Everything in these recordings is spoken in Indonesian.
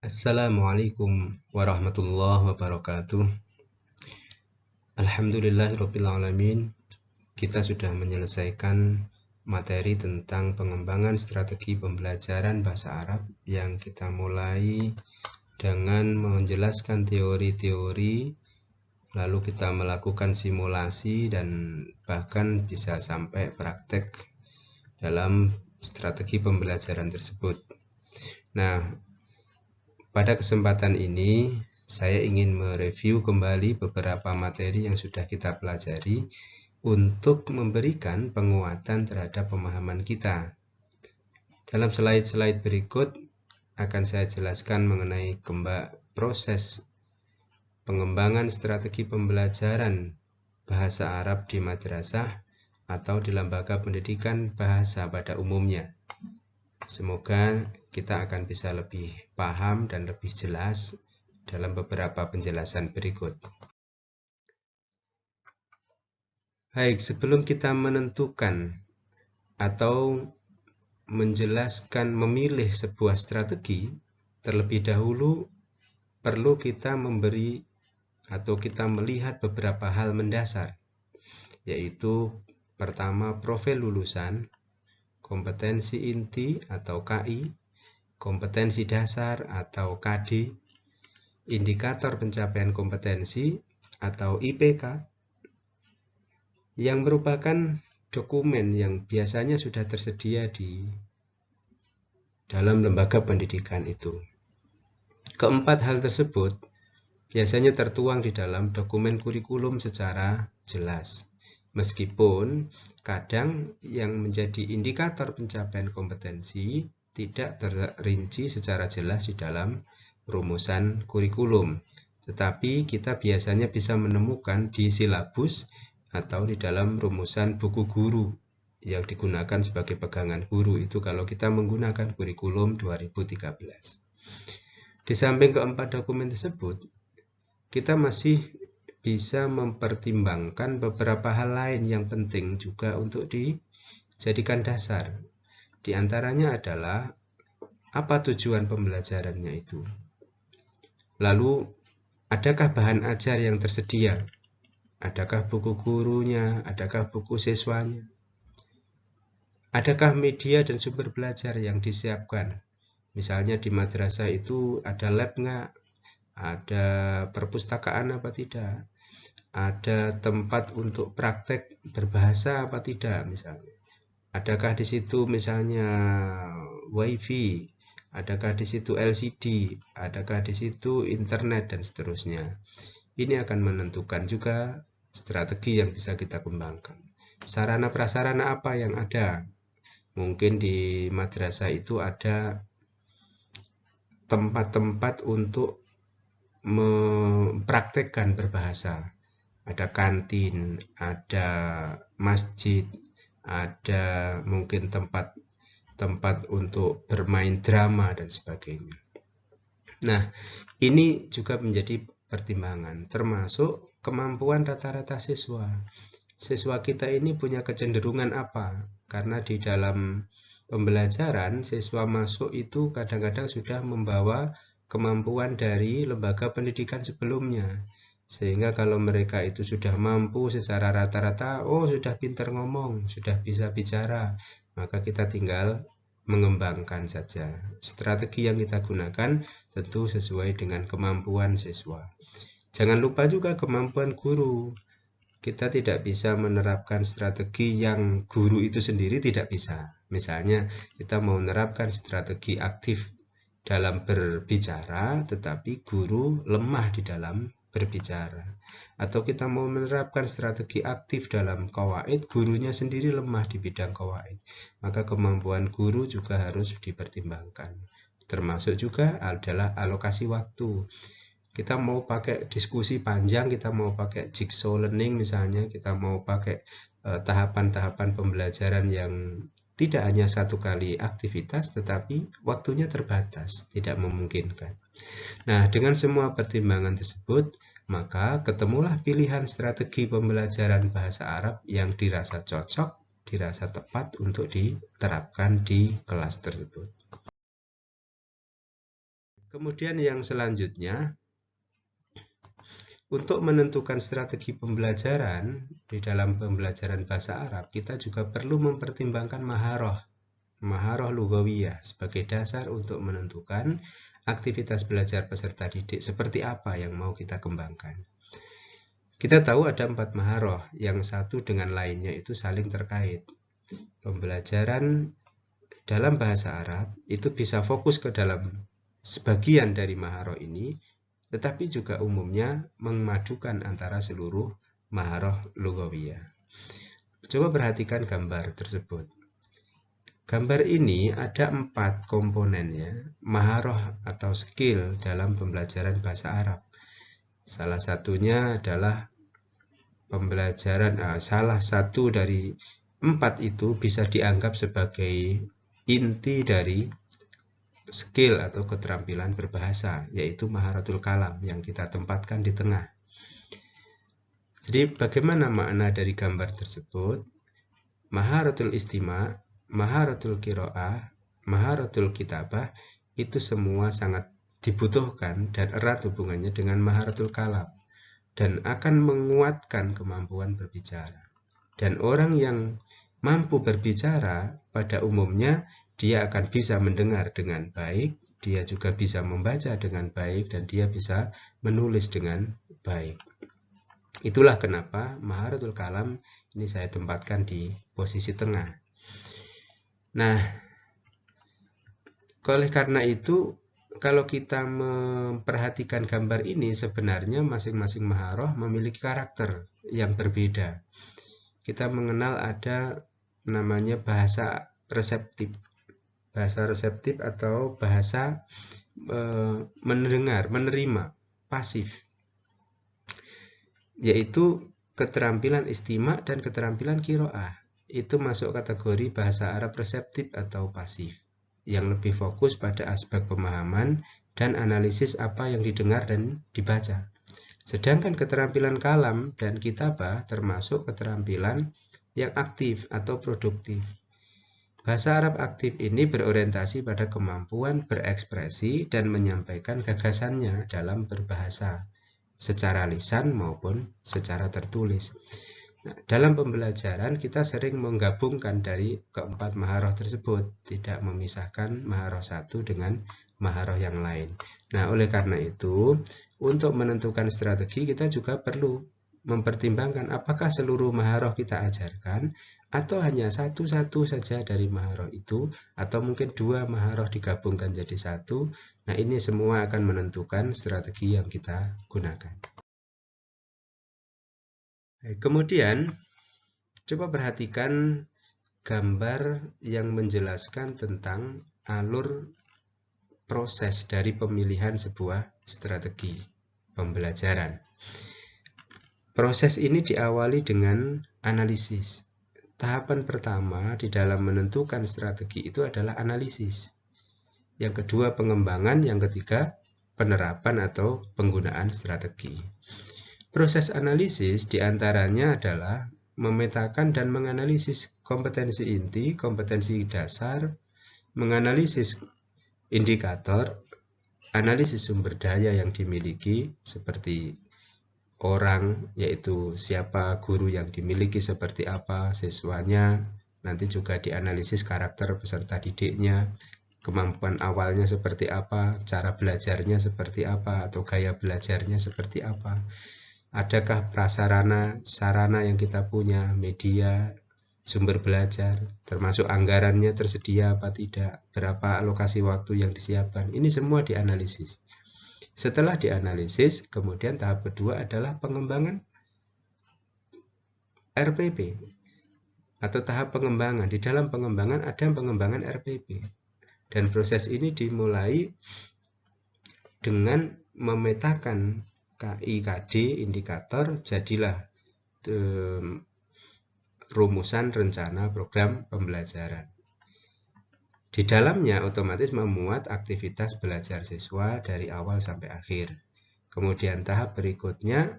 Assalamualaikum warahmatullahi wabarakatuh. Alhamdulillahirabbil alamin. Kita sudah menyelesaikan materi tentang pengembangan strategi pembelajaran bahasa Arab yang kita mulai dengan menjelaskan teori-teori, lalu kita melakukan simulasi dan bahkan bisa sampai praktek dalam strategi pembelajaran tersebut. Nah, pada kesempatan ini saya ingin mereview kembali beberapa materi yang sudah kita pelajari untuk memberikan penguatan terhadap pemahaman kita. Dalam slide-slide berikut akan saya jelaskan mengenai proses pengembangan strategi pembelajaran bahasa Arab di madrasah atau di lembaga pendidikan bahasa pada umumnya. Semoga kita akan bisa lebih paham dan lebih jelas dalam beberapa penjelasan berikut. Baik, sebelum kita menentukan atau menjelaskan memilih sebuah strategi, terlebih dahulu perlu kita memberi atau kita melihat beberapa hal mendasar, yaitu pertama profil lulusan, kompetensi inti atau KI, kompetensi dasar atau KD, indikator pencapaian kompetensi atau IPK, yang merupakan dokumen yang biasanya sudah tersedia di dalam lembaga pendidikan itu. Keempat hal tersebut biasanya tertuang di dalam dokumen kurikulum secara jelas. Meskipun kadang yang menjadi indikator pencapaian kompetensi tidak terinci secara jelas di dalam rumusan kurikulum, tetapi kita biasanya bisa menemukan di silabus atau di dalam rumusan buku guru yang digunakan sebagai pegangan guru itu kalau kita menggunakan kurikulum 2013. Di samping keempat dokumen tersebut, kita masih bisa mempertimbangkan beberapa hal lain yang penting juga untuk dijadikan dasar. Di antaranya adalah apa tujuan pembelajarannya itu. Lalu, adakah bahan ajar yang tersedia? Adakah buku gurunya? Adakah buku siswanya? Adakah media dan sumber belajar yang disiapkan? Misalnya di madrasah itu ada lab nggak? Ada perpustakaan apa tidak? Ada tempat untuk praktek berbahasa apa tidak misalnya? Adakah di situ misalnya WiFi? Adakah di situ LCD? Adakah di situ internet dan seterusnya? Ini akan menentukan juga strategi yang bisa kita kembangkan. Sarana prasarana apa yang ada? Mungkin di madrasah itu ada tempat-tempat untuk mempraktekkan berbahasa. Ada kantin, ada masjid, ada mungkin tempat untuk bermain drama dan sebagainya. Nah, ini juga menjadi pertimbangan, termasuk kemampuan rata-rata siswa. Siswa kita ini punya kecenderungan apa? Karena di dalam pembelajaran, siswa masuk itu kadang-kadang sudah membawa kemampuan dari lembaga pendidikan sebelumnya. Sehingga kalau mereka itu sudah mampu secara rata-rata, sudah pintar ngomong, sudah bisa bicara, maka kita tinggal mengembangkan saja. Strategi yang kita gunakan tentu sesuai dengan kemampuan siswa. Jangan lupa juga kemampuan guru. Kita tidak bisa menerapkan strategi yang guru itu sendiri tidak bisa. Misalnya kita mau menerapkan strategi aktif dalam berbicara, tetapi guru lemah di dalam berbicara. Atau kita mau menerapkan strategi aktif dalam qawaid, gurunya sendiri lemah di bidang qawaid. Maka kemampuan guru juga harus dipertimbangkan. Termasuk juga adalah alokasi waktu. Kita mau pakai diskusi panjang, kita mau pakai jigsaw learning misalnya, kita mau pakai tahapan-tahapan pembelajaran yang tidak hanya satu kali aktivitas, tetapi waktunya terbatas, tidak memungkinkan. Nah, dengan semua pertimbangan tersebut, maka ketemulah pilihan strategi pembelajaran bahasa Arab yang dirasa cocok, dirasa tepat untuk diterapkan di kelas tersebut. Kemudian yang selanjutnya, untuk menentukan strategi pembelajaran di dalam pembelajaran bahasa Arab, kita juga perlu mempertimbangkan maharoh lugawiyah sebagai dasar untuk menentukan aktivitas belajar peserta didik seperti apa yang mau kita kembangkan. Kita tahu ada 4 maharoh, yang satu dengan lainnya itu saling terkait. Pembelajaran dalam bahasa Arab itu bisa fokus ke dalam sebagian dari maharoh ini, tetapi juga umumnya memadukan antara seluruh maharoh lugawiyah. Coba perhatikan gambar tersebut. Gambar ini ada 4 komponennya, maharoh atau skill dalam pembelajaran bahasa Arab. Salah satunya adalah salah satu dari 4 itu bisa dianggap sebagai inti dari skill atau keterampilan berbahasa, yaitu maharatul kalam yang kita tempatkan di tengah. Jadi bagaimana makna dari gambar tersebut? Maharatul istima', maharatul qiraah, maharatul kitabah itu semua sangat dibutuhkan dan erat hubungannya dengan maharatul kalam dan akan menguatkan kemampuan berbicara. Dan orang yang mampu berbicara pada umumnya dia akan bisa mendengar dengan baik, dia juga bisa membaca dengan baik, dan dia bisa menulis dengan baik. Itulah kenapa maharatul kalam ini saya tempatkan di posisi tengah. Nah, oleh karena itu, kalau kita memperhatikan gambar ini, sebenarnya masing-masing maharoh memiliki karakter yang berbeda. Kita mengenal ada namanya bahasa reseptif. Bahasa reseptif atau bahasa mendengar, menerima, pasif. Yaitu keterampilan istima' dan keterampilan qiraah. Itu masuk kategori bahasa Arab reseptif atau pasif, yang lebih fokus pada aspek pemahaman dan analisis apa yang didengar dan dibaca. Sedangkan keterampilan kalam dan kitabah termasuk keterampilan yang aktif atau produktif. Bahasa Arab aktif ini berorientasi pada kemampuan berekspresi dan menyampaikan gagasannya dalam berbahasa, secara lisan maupun secara tertulis. Nah, dalam pembelajaran kita sering menggabungkan dari keempat maharoh tersebut, tidak memisahkan maharoh satu dengan maharoh yang lain. Nah, oleh karena itu, untuk menentukan strategi kita juga perlu mempertimbangkan apakah seluruh maharoh kita ajarkan atau hanya satu-satu saja dari maharoh itu, atau mungkin 2 maharoh digabungkan jadi satu. Nah, ini semua akan menentukan strategi yang kita gunakan. Kemudian, coba perhatikan gambar yang menjelaskan tentang alur proses dari pemilihan sebuah strategi pembelajaran. Proses ini diawali dengan analisis. Tahapan pertama di dalam menentukan strategi itu adalah analisis. Yang kedua pengembangan, yang ketiga penerapan atau penggunaan strategi. Proses analisis diantaranya adalah memetakan dan menganalisis kompetensi inti, kompetensi dasar, menganalisis indikator, analisis sumber daya yang dimiliki seperti orang, yaitu siapa guru yang dimiliki seperti apa, siswanya, nanti juga dianalisis karakter peserta didiknya, kemampuan awalnya seperti apa, cara belajarnya seperti apa, atau gaya belajarnya seperti apa. Adakah prasarana, sarana yang kita punya, media, sumber belajar, termasuk anggarannya tersedia apa tidak, berapa alokasi waktu yang disiapkan, ini semua dianalisis. Setelah dianalisis, kemudian tahap kedua adalah pengembangan RPP atau tahap pengembangan. Di dalam pengembangan ada pengembangan RPP. Dan proses ini dimulai dengan memetakan KIKD, indikator, jadilah rumusan rencana program pembelajaran. Di dalamnya otomatis memuat aktivitas belajar siswa dari awal sampai akhir. Kemudian tahap berikutnya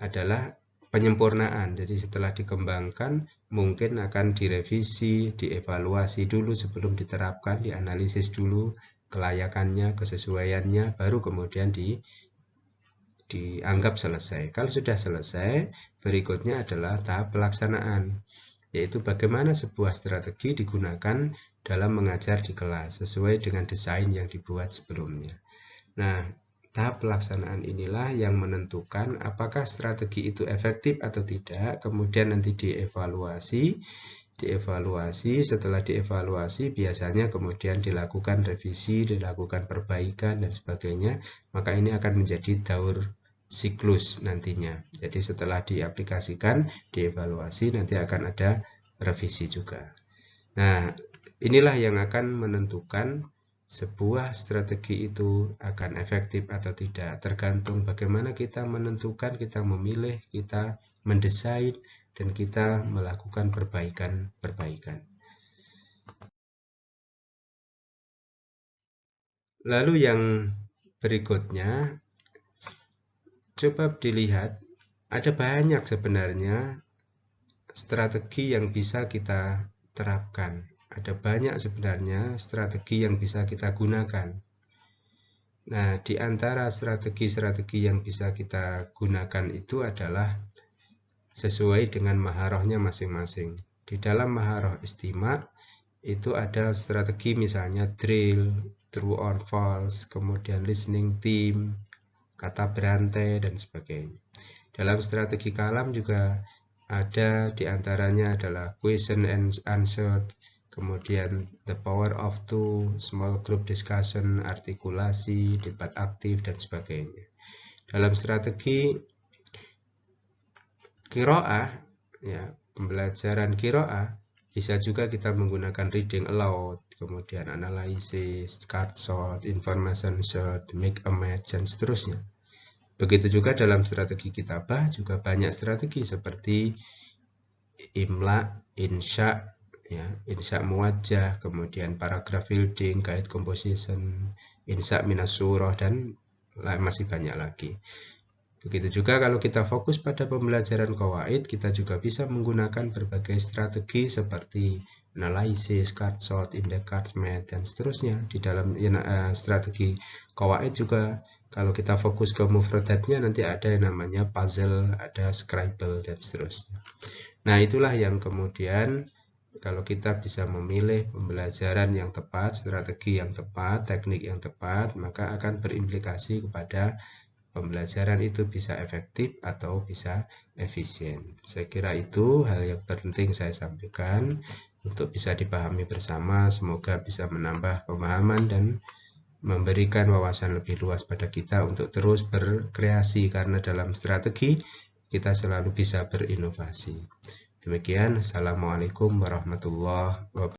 adalah penyempurnaan. Jadi setelah dikembangkan mungkin akan direvisi, dievaluasi dulu sebelum diterapkan, dianalisis dulu, kelayakannya, kesesuaiannya, baru kemudian dianggap selesai. Kalau sudah selesai, berikutnya adalah tahap pelaksanaan, yaitu bagaimana sebuah strategi digunakan dalam mengajar di kelas sesuai dengan desain yang dibuat sebelumnya. Nah, tahap pelaksanaan inilah yang menentukan apakah strategi itu efektif atau tidak, kemudian nanti dievaluasi. Setelah dievaluasi biasanya kemudian dilakukan revisi, dilakukan perbaikan dan sebagainya, maka ini akan menjadi daur siklus nantinya. Jadi setelah diaplikasikan, dievaluasi, nanti akan ada revisi juga. Nah, inilah yang akan menentukan sebuah strategi itu akan efektif atau tidak, tergantung bagaimana kita menentukan, kita memilih, kita mendesain, dan kita melakukan perbaikan. Lalu yang berikutnya, coba dilihat, ada banyak sebenarnya strategi yang bisa kita terapkan. Ada banyak sebenarnya strategi yang bisa kita gunakan. Nah, di antara strategi-strategi yang bisa kita gunakan itu adalah sesuai dengan maharohnya masing-masing. Di dalam maharoh istimak itu ada strategi misalnya drill, true or false, kemudian listening theme, kata berantai, dan sebagainya. Dalam strategi kalam juga ada diantaranya adalah question and answer, kemudian the power of two, small group discussion, artikulasi, debat aktif, dan sebagainya. Dalam strategi qiraah, ya, pembelajaran qiraah, bisa juga kita menggunakan reading aloud, kemudian analisis, card sort, information sort, make a match, dan seterusnya. Begitu juga dalam strategi kitabah juga banyak strategi seperti imla, insya, ya, insya muwajjah, kemudian paragraph building, guide composition, insya minas surah, dan masih banyak lagi. Begitu juga kalau kita fokus pada pembelajaran qawaid, kita juga bisa menggunakan berbagai strategi seperti analisis, card sort, index card match, dan seterusnya. Di dalam strategi qawaid juga kalau kita fokus ke mufradatnya nanti ada yang namanya puzzle, ada scribble, dan seterusnya. Nah, itulah yang kemudian kalau kita bisa memilih pembelajaran yang tepat, strategi yang tepat, teknik yang tepat, maka akan berimplikasi kepada pembelajaran itu bisa efektif atau bisa efisien. Saya kira itu hal yang penting saya sampaikan untuk bisa dipahami bersama. Semoga bisa menambah pemahaman dan memberikan wawasan lebih luas pada kita untuk terus berkreasi, karena dalam strategi kita selalu bisa berinovasi. Demikian, Assalamualaikum warahmatullahi wabarakatuh.